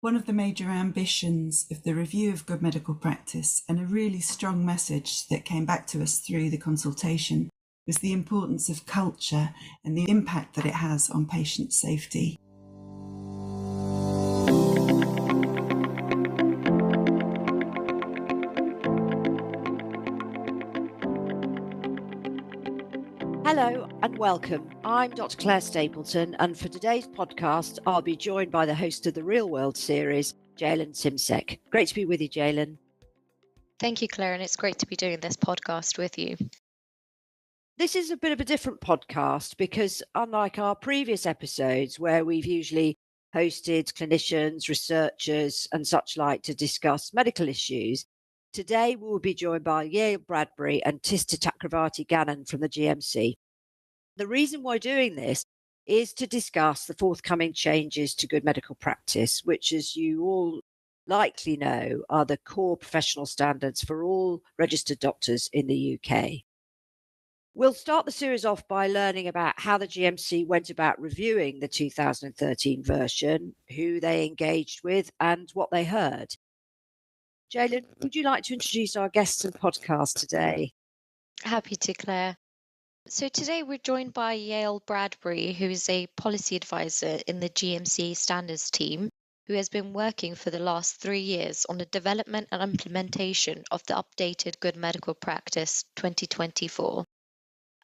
One of the major ambitions of the review of good medical practice, and a really strong message that came back to us through the consultation, was the importance of culture and the impact that it has on patient safety. Hello and welcome. I'm Dr. Claire Stapleton, and for today's podcast, I'll be joined by the host of the Real World series, Jaylen Simsek. Great to be with you, Jaylen. Thank you, Claire, and it's great to be doing this podcast with you. This is a bit of a different podcast because, unlike our previous episodes where we've usually hosted clinicians, researchers, and such like to discuss medical issues, today we will be joined by Yael Bradbury and Tista Chakravarty-Gannon from the GMC. The reason we're doing this is to discuss the forthcoming changes to good medical practice, which, as you all likely know, are the core professional standards for all registered doctors in the UK. We'll start the series off by learning about how the GMC went about reviewing the 2013 version, who they engaged with, and what they heard. Jaylen, would you like to introduce our guests and podcast today? Happy to, Claire. So today we're joined by Yael Bradbury, who is a policy advisor in the GMC standards team, who has been working for the last 3 years on the development and implementation of the updated Good Medical Practice 2024.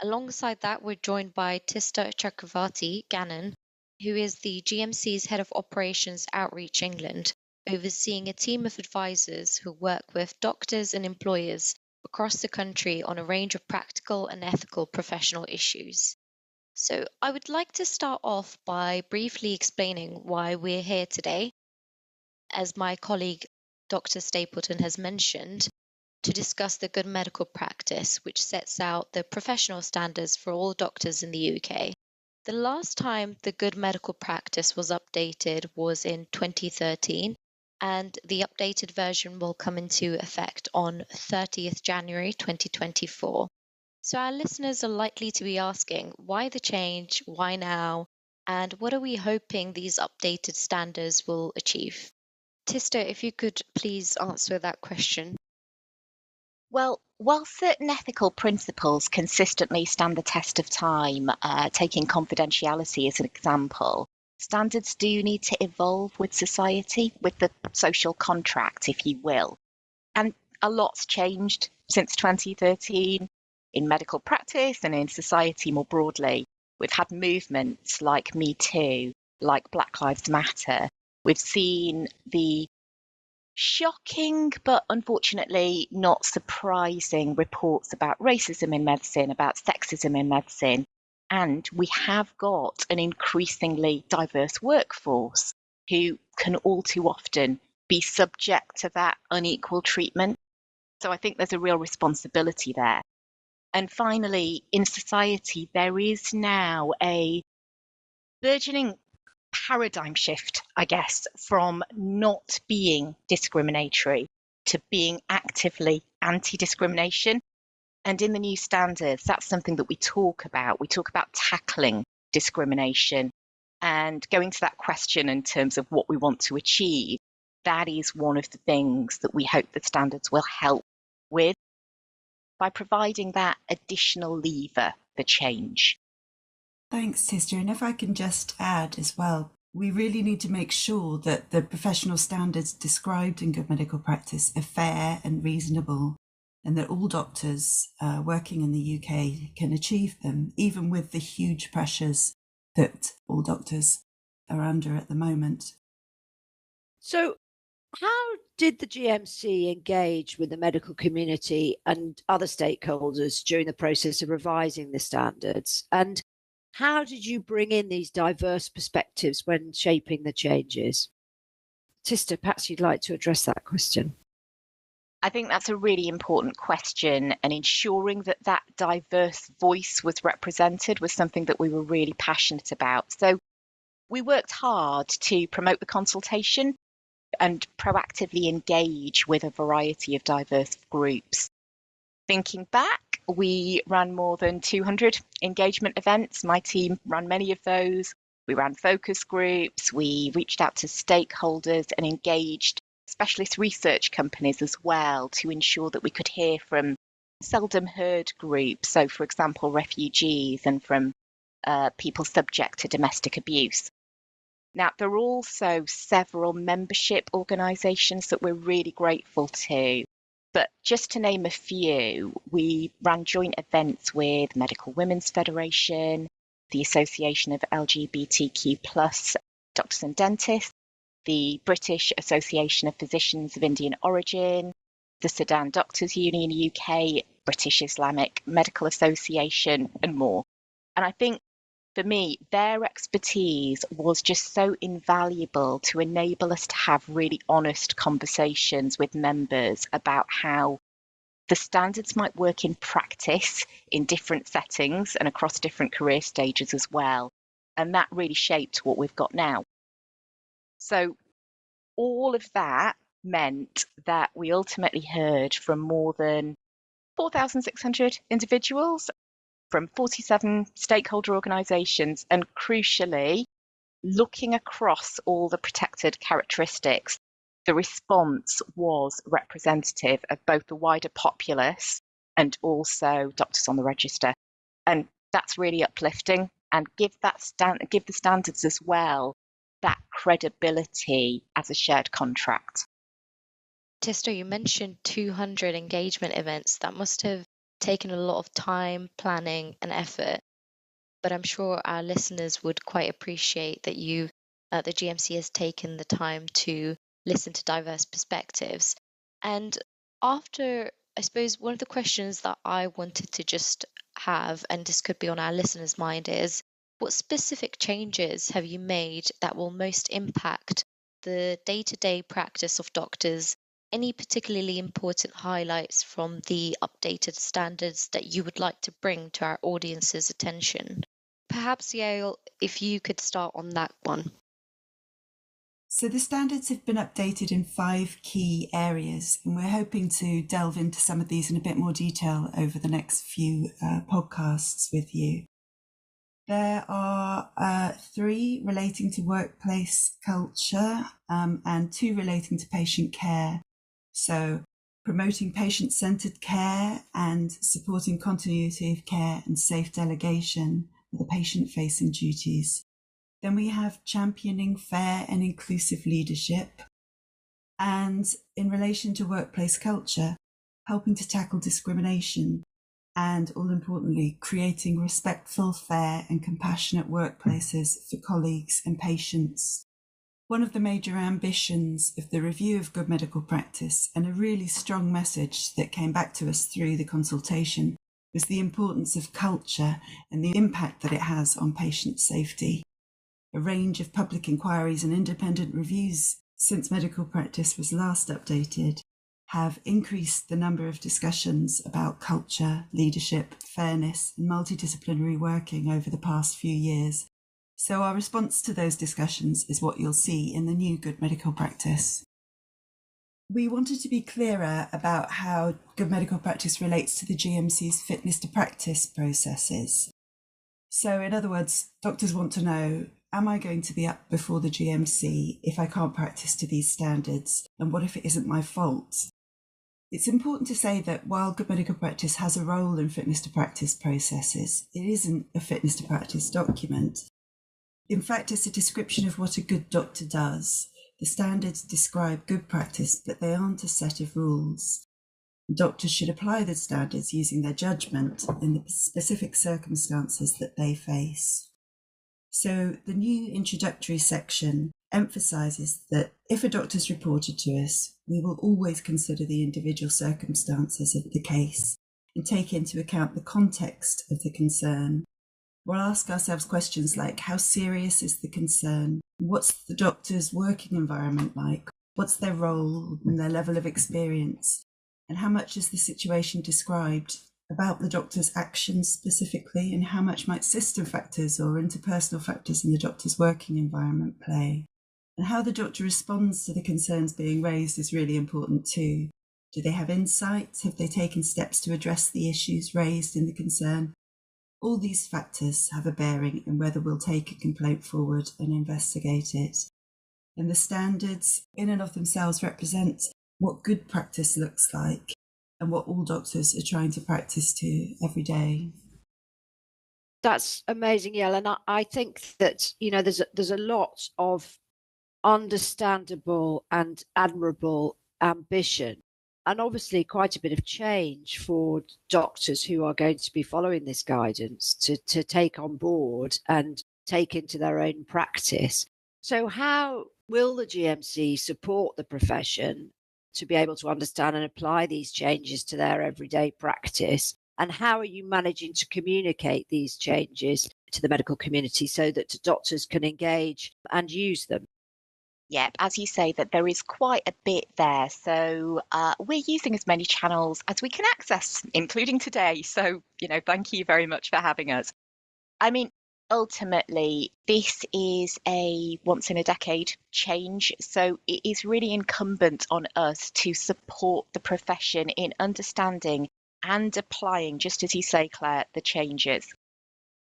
Alongside that, we're joined by Tista Chakravarty-Gannon, who is the GMC's Head of Operations Outreach England, overseeing a team of advisors who work with doctors and employers across the country on a range of practical and ethical professional issues. So I would like to start off by briefly explaining why we're here today. As my colleague Dr. Stapleton has mentioned, to discuss the good medical practice, which sets out the professional standards for all doctors in the UK. The last time the good medical practice was updated was in 2013, and the updated version will come into effect on 30th January 2024. So our listeners are likely to be asking, why the change, why now, and what are we hoping these updated standards will achieve? Tista, if you could please answer that question. Well, while certain ethical principles consistently stand the test of time, taking confidentiality as an example, standards do need to evolve with society, with the social contract, if you will. And a lot's changed since 2013 in medical practice and in society more broadly. We've had movements like Me Too, like Black Lives Matter. We've seen the shocking, but unfortunately not surprising reports about racism in medicine, about sexism in medicine. And we have got an increasingly diverse workforce who can all too often be subject to that unequal treatment. So I think there's a real responsibility there. And finally, in society, there is now a burgeoning paradigm shift, I guess, from not being discriminatory to being actively anti-discrimination. And in the new standards, that's something that we talk about. We talk about tackling discrimination and going to that question in terms of what we want to achieve. That is one of the things that we hope the standards will help with by providing that additional lever for change. Thanks, Tista. And if I can just add as well, we really need to make sure that the professional standards described in good medical practice are fair and reasonable, and that all doctors working in the UK can achieve them, even with the huge pressures that all doctors are under at the moment. So, how did the GMC engage with the medical community and other stakeholders during the process of revising the standards? And how did you bring in these diverse perspectives when shaping the changes? Tista, perhaps you'd like to address that question. I think that's a really important question, and ensuring that that diverse voice was represented was something that we were really passionate about. So we worked hard to promote the consultation and proactively engage with a variety of diverse groups. Thinking back, we ran more than 200 engagement events. My team ran many of those. We ran focus groups, we reached out to stakeholders and engaged specialist research companies as well to ensure that we could hear from seldom heard groups. So, for example, refugees and from people subject to domestic abuse. Now, there are also several membership organisations that we're really grateful to. But just to name a few, we ran joint events with Medical Women's Federation, the Association of LGBTQ+ Doctors and Dentists, the British Association of Physicians of Indian Origin, the Sudan Doctors Union UK, British Islamic Medical Association, and more. And I think for me, their expertise was just so invaluable to enable us to have really honest conversations with members about how the standards might work in practice in different settings and across different career stages as well. And that really shaped what we've got now. So all of that meant that we ultimately heard from more than 4,600 individuals from 47 stakeholder organisations, and crucially, looking across all the protected characteristics, the response was representative of both the wider populace and also doctors on the register. And that's really uplifting, and give the standards as well that credibility as a shared contract. Tisto, you mentioned 200 engagement events. That must have taken a lot of time, planning, and effort. But I'm sure our listeners would quite appreciate that the GMC has taken the time to listen to diverse perspectives. And after, I suppose, one of the questions that I wanted to just have, and this could be on our listeners' mind, is what specific changes have you made that will most impact the day-to-day practice of doctors? Any particularly important highlights from the updated standards that you would like to bring to our audience's attention? Perhaps, Yael, if you could start on that one. So the standards have been updated in 5 key areas, and we're hoping to delve into some of these in a bit more detail over the next few podcasts with you. There are 3 relating to workplace culture and 2 relating to patient care. So promoting patient-centred care and supporting continuity of care and safe delegation of the patient-facing duties. Then we have championing fair and inclusive leadership. And in relation to workplace culture, helping to tackle discrimination and, all importantly, creating respectful, fair and compassionate workplaces for colleagues and patients. One of the major ambitions of the review of good medical practice, and a really strong message that came back to us through the consultation, was the importance of culture and the impact that it has on patient safety. A range of public inquiries and independent reviews since medical practice was last updated have increased the number of discussions about culture, leadership, fairness and multidisciplinary working over the past few years. So our response to those discussions is what you'll see in the new good medical practice. We wanted to be clearer about how good medical practice relates to the GMC's fitness to practice processes. So in other words, doctors want to know, am I going to be up before the GMC if I can't practice to these standards? And what if it isn't my fault? It's important to say that while good medical practice has a role in fitness to practice processes, it isn't a fitness to practice document. In fact, it's a description of what a good doctor does. The standards describe good practice, but they aren't a set of rules. Doctors should apply the standards using their judgment in the specific circumstances that they face. So the new introductory section emphasises that if a doctor's reported to us, we will always consider the individual circumstances of the case and take into account the context of the concern. We'll ask ourselves questions like, how serious is the concern? What's the doctor's working environment like? What's their role and their level of experience? And how much is the situation described about the doctor's actions specifically, and how much might system factors or interpersonal factors in the doctor's working environment play? And how the doctor responds to the concerns being raised is really important too. Do they have insights? Have they taken steps to address the issues raised in the concern? All these factors have a bearing in whether we'll take a complaint forward and investigate it. And the standards in and of themselves represent what good practice looks like and what all doctors are trying to practice to every day. That's amazing, Yael. And I think that, there's a lot of understandable and admirable ambition, and obviously quite a bit of change for doctors who are going to be following this guidance to take on board and take into their own practice. So how will the GMC support the profession to be able to understand and apply these changes to their everyday practice? And how are you managing to communicate these changes to the medical community so that doctors can engage and use them? Yeah, as you say, that there is quite a bit there. So we're using as many channels as we can access, including today. So, thank you very much for having us. I mean, ultimately, this is a once in a decade change. So it is really incumbent on us to support the profession in understanding and applying, just as you say, Claire, the changes.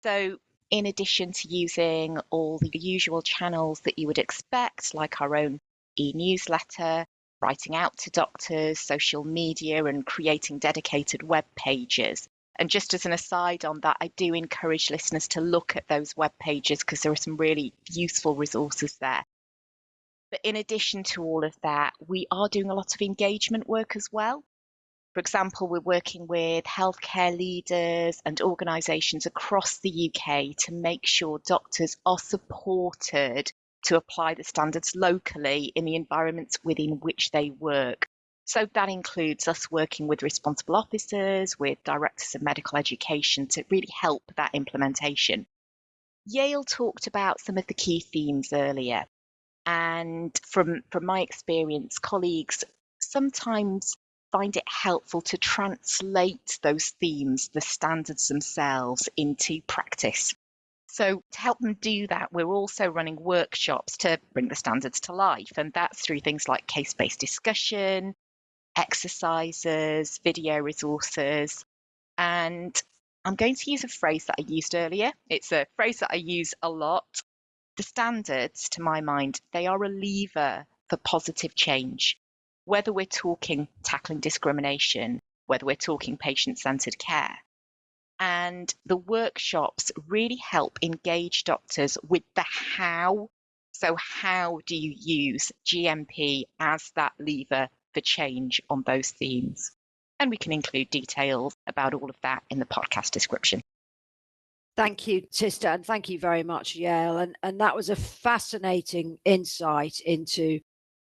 So in addition to using all the usual channels that you would expect, like our own e-newsletter, writing out to doctors, social media, and creating dedicated web pages. And just as an aside on that, I do encourage listeners to look at those web pages because there are some really useful resources there. But in addition to all of that, we are doing a lot of engagement work as well. For example, we're working with healthcare leaders and organisations across the UK to make sure doctors are supported to apply the standards locally in the environments within which they work. So that includes us working with responsible officers, with directors of medical education to really help that implementation. Yael talked about some of the key themes earlier. And from my experience, colleagues sometimes find it helpful to translate those themes, the standards themselves, into practice. So to help them do that, we're also running workshops to bring the standards to life. And that's through things like case-based discussion, exercises, video resources. And I'm going to use a phrase that I used earlier. It's a phrase that I use a lot. The standards, to my mind, they are a lever for positive change. Whether we're talking tackling discrimination, whether we're talking patient-centred care. And the workshops really help engage doctors with the how. So how do you use GMP as that lever for change on those themes? And we can include details about all of that in the podcast description. Thank you, Sister, and thank you very much, Yael. And that was a fascinating insight into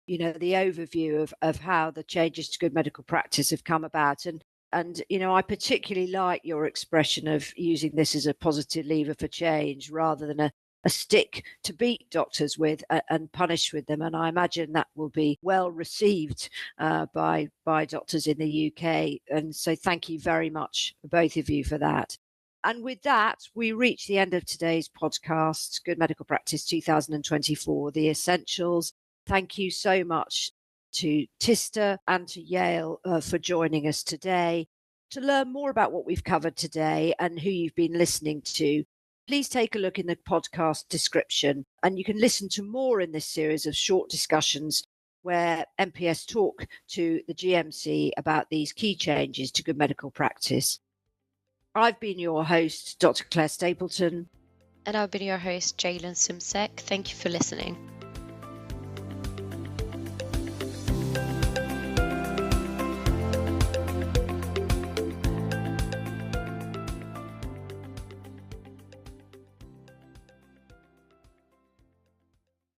the overview of how the changes to good medical practice have come about. And I particularly like your expression of using this as a positive lever for change rather than a stick to beat doctors with and punish with them. And I imagine that will be well received by doctors in the UK. And so thank you very much, both of you, for that. And with that, we reach the end of today's podcast, Good Medical Practice 2024, The Essentials. Thank you so much to Tista and to Yael for joining us today. To learn more about what we've covered today and who you've been listening to, please take a look in the podcast description, and you can listen to more in this series of short discussions where MPS talk to the GMC about these key changes to good medical practice. I've been your host, Dr. Claire Stapleton. And I've been your host, Jalen Simsek. Thank you for listening.